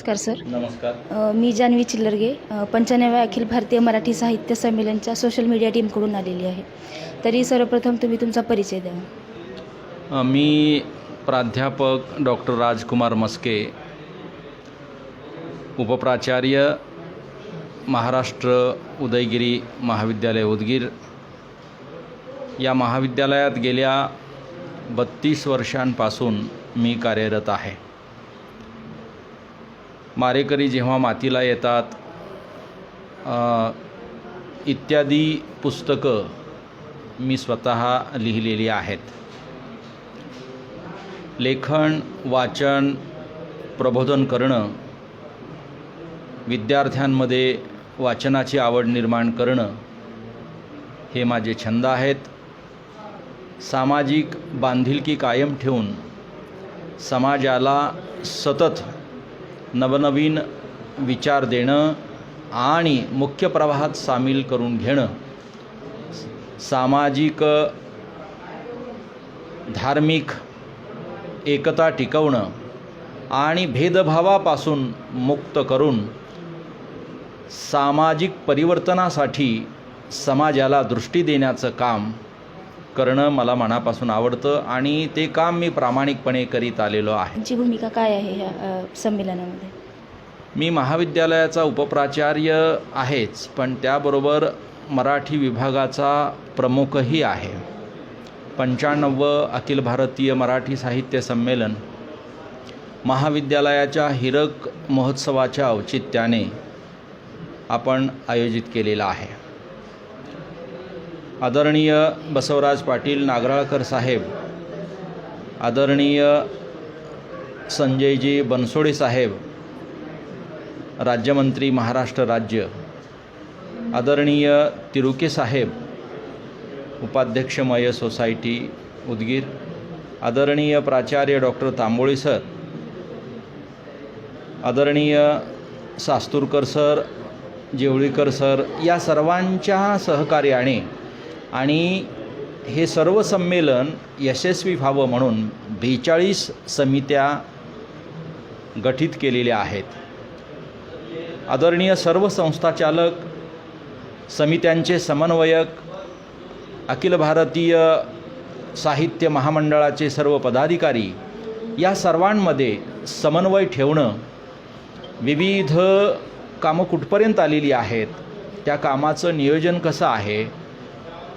नमस्कार सर. नमस्कार. मी जान्हवी चिल्लरगे 95व्या अखिल भारतीय मराठी साहित्य संमेलनच्या सोशल मीडिया टीमकडून आलेली आहे. तरी सर्वप्रथम तुम्ही तुमचा परिचय द्यावा. मी प्राध्यापक डॉक्टर राजकुमार मस्के, उपप्राचार्य, महाराष्ट्र उदयगिरी महाविद्यालय उदगीर. या महाविद्यालयात गेल्या 32 वर्षांपासून मी कार्यरत आहे. मारेकरी जेव्हा मातीला येतात इत्यादी पुस्तकं मी स्वतः लिहिलेली आहेत. लेखन, वाचन, प्रबोधन करणं, विद्यार्थ्यांमध्ये वाचनाची आवड निर्माण करणं हे माझे छंद आहेत. सामाजिक बांधिलकी कायम ठेवून समाजाला सतत नवनवीन विचार देणं आणि मुख्य प्रवाहात सामील करून घेणं, सामाजिक धार्मिक एकता टिकवणं आणि भेदभावापासून मुक्त करून सामाजिक परिवर्तनासाठी समाजाला दृष्टी देण्याचं काम करणं मला मनापासून आवडतं आणि ते काम मी प्रामाणिकपणे करीत आलेलो आहे. तुमची भूमिका काय आहे ह्या संमेलनामध्ये? मी महाविद्यालयाचा उपप्राचार्य आहेच, पण त्याबरोबर मराठी विभागाचा प्रमुखही आहे. 95वं अखिल भारतीय मराठी साहित्य संमेलन महाविद्यालयाच्या हिरक महोत्सवाच्या औचित्याने आपण आयोजित केलेला आहे. आदरणीय बसवराज पाटील नागराळकर साहेब, आदरणीय संजयजी बनसोडे साहेब, राज्यमंत्री महाराष्ट्र राज्य, आदरणीय तिरुके साहेब, उपाध्यक्ष मय सोसायटी उदगीर, आदरणीय प्राचार्य डॉक्टर तांबोळी सर, आदरणीय सास्तुरकर सर, जेवळीकर सर, या सर्वांच्या सहकार्याने आणि हे सर्व संमेलन यशस्वी व्हावं म्हणून 42 समित्या गठीत केलेल्या आहेत. आदरणीय सर्व संस्थाचालक, समित्यांचे समन्वयक, अखिल भारतीय साहित्य महामंडळाचे सर्व पदाधिकारी, या सर्वांमध्ये समन्वय ठेवणं, विविध कामं कुठपर्यंत आलेली आहेत, त्या कामाचं नियोजन कसं आहे,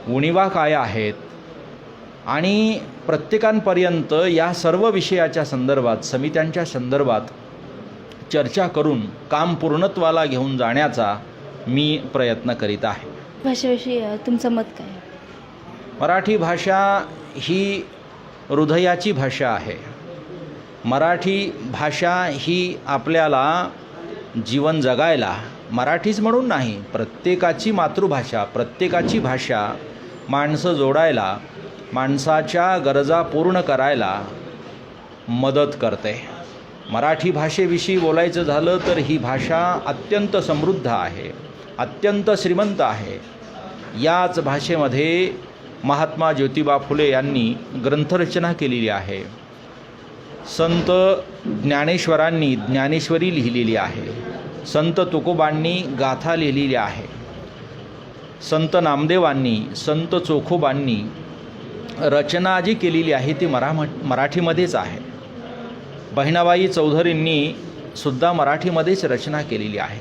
उणिवा काय आहेत आणि प्रत्येकांपर्यंत या सर्व विषयाच्या संदर्भात, समित्यांच्या संदर्भात चर्चा करून काम पूर्णत्वाला घेऊन जाण्याचा मी प्रयत्न करीत आहे. भाषेविषयी तुमचं मत काय? मराठी भाषा ही हृदयाची भाषा आहे. मराठी भाषा ही आपल्याला जीवन जगायला, मराठीच म्हणून नाही, प्रत्येकाची मातृभाषा, प्रत्येकाची भाषा माणसं जोडायला, माणसाच्या गरजा पूर्ण करायला मदत करते. मराठी भाषेविषयी बोलायचं झालं तर ही भाषा अत्यंत समृद्ध आहे, अत्यंत श्रीमंत आहे. याच भाषेमध्ये महात्मा ज्योतिबा फुले यांनी ग्रंथरचना केलेली आहे. संत ज्ञानेश्वरांनी ज्ञानेश्वरी लिहिलेली आहे. संत तुकोबांनी गाथा लिहिलेली आहे. संत नामदेवांनी, संत चोखोबांनी रचना जी केलेली आहे ती मराठीमध्येच आहे. बहिणाबाई चौधरींनी सुद्धा मराठीमध्येच रचना केलेली आहे.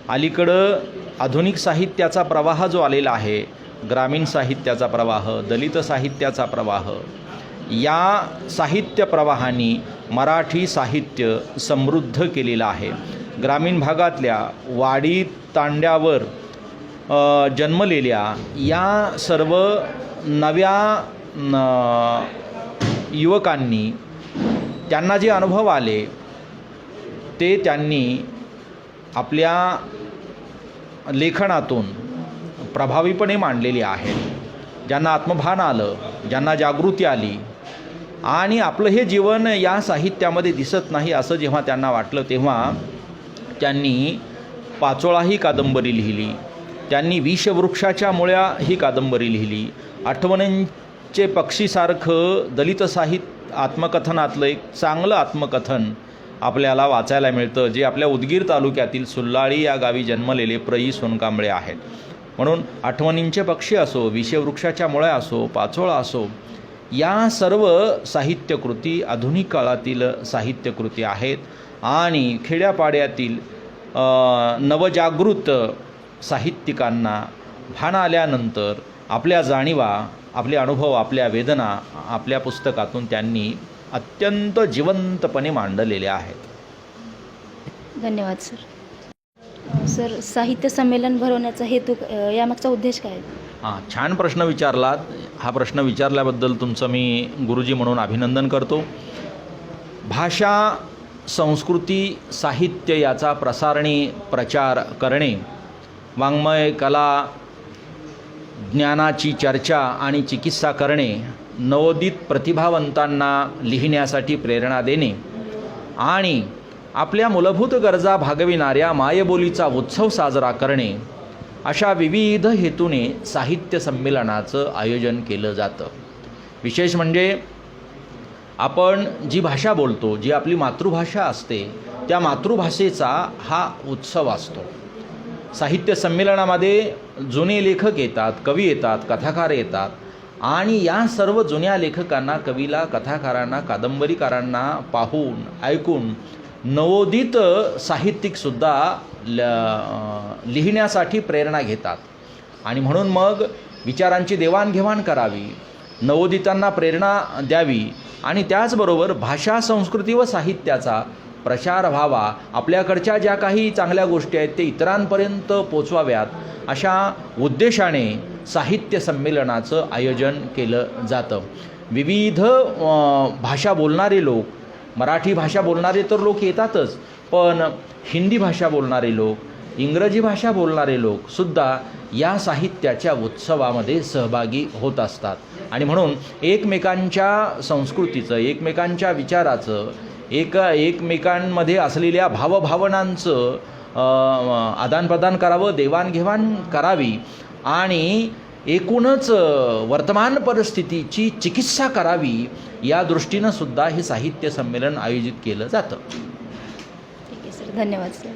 अलीकडं आधुनिक साहित्याचा प्रवाह जो आलेला आहे, ग्रामीण साहित्याचा प्रवाह, दलित साहित्याचा प्रवाह, या साहित्य प्रवाहाने मराठी साहित्य समृद्ध केलेलं आहे. ग्रामीण भागातल्या वाडी तांड्यावर जन्मलेल्या या सर्व नव्या युवकांनी, त्यांना जे अनुभव आले ते त्यांनी आपल्या लेखनातून प्रभावीपणे मांडलेले आहेत. ज्यांना आत्मभान आलं, ज्यांना जागृती आली आणि आपलं हे जीवन या साहित्यामध्ये दिसत नाही असं जेव्हा त्यांना वाटलं, तेव्हा त्यांनी पाचोळा ही कादंबरी लिहिली. त्यांनी विषवृक्षाच्या मुळ्या ही कादंबरी लिहिली. आठवणींचे पक्षीसारखं दलित साहित्य आत्मकथनातलं एक चांगलं आत्मकथन आपल्याला वाचायला मिळतं, जे आपल्या उदगीर तालुक्यातील सुल्लाळी या गावी जन्मलेले प्र. सोनकांबळे आहेत. म्हणून आठवणींचे पक्षी असो, विषवृक्षाच्या मुळ्या असो, पाचोळा असो, या सर्व साहित्यकृती आधुनिक काळातील साहित्यकृती आहेत आणि खेड्यापाड्यातील नवजागृत साहित्यिकांना भान आल्यानंतर आपल्या जाणीवा, आपले अनुभव, आपल्या वेदना आपल्या पुस्तकातून त्यांनी अत्यंत जिवंतपणे मांडलेल्या आहेत. धन्यवाद सर. सर, साहित्य संमेलन भरवण्याचा हेतू, यामागचा उद्देश काय आहे? हां, छान प्रश्न विचारलात. हा प्रश्न विचारल्याबद्दल तुमचं मी गुरुजी म्हणून अभिनंदन करतो. भाषा, संस्कृती, साहित्य याचा प्रसारणी प्रचार करणे, वाङ्मय, कला, ज्ञानाची चर्चा आणि चिकित्सा करणे, नवोदित प्रतिभावंतांना लिहिण्यासाठी प्रेरणा देणे आणि आपल्या मूलभूत गरजा भागविणाऱ्या मायबोलीचा उत्सव साजरा करणे, अशा विविध हेतूने साहित्य संमेलनाचं आयोजन केलं जातं. विशेष म्हणजे आपण जी भाषा बोलतो, जी आपली मातृभाषा असते, त्या मातृभाषेचा हा उत्सव असतो. साहित्य संमेलनामध्ये जुने लेखक येतात, कवी येतात, कथाकार येतात आणि या सर्व जुन्या लेखकांना, कवीला, कथाकारांना, कादंबरीकारांना पाहून, ऐकून नवोदित साहित्यिकसुद्धा लिहिण्यासाठी प्रेरणा घेतात आणि म्हणून मग विचारांची देवाणघेवाण करावी, नवोदितांना प्रेरणा द्यावी आणि त्याचबरोबर भाषा, संस्कृती व साहित्याचा प्रचार व्हावा, आपल्याकडच्या ज्या काही चांगल्या गोष्टी आहेत ते इतरांपर्यंत पोचवाव्यात, अशा उद्देशाने साहित्य संमेलनाचं आयोजन केलं जातं. विविध भाषा बोलणारे लोक, मराठी भाषा बोलणारे तर लोक येतातच, पण हिंदी भाषा बोलणारे लोक, इंग्रजी भाषा बोलणारे लोकसुद्धा या साहित्याच्या उत्सवामध्ये सहभागी होत असतात आणि म्हणून एकमेकांच्या संस्कृतीचं, एकमेकांच्या विचाराचं, एकमेकांमध्ये असलेल्या भावभावनांचं आदानप्रदान करावं, देवाणघेवाण करावी आणि एकूणच वर्तमान परिस्थितीची चिकित्सा करावी, या दृष्टीनं सुद्धा हे साहित्य संमेलन आयोजित केलं जातं. ठीक आहे सर, धन्यवाद सर.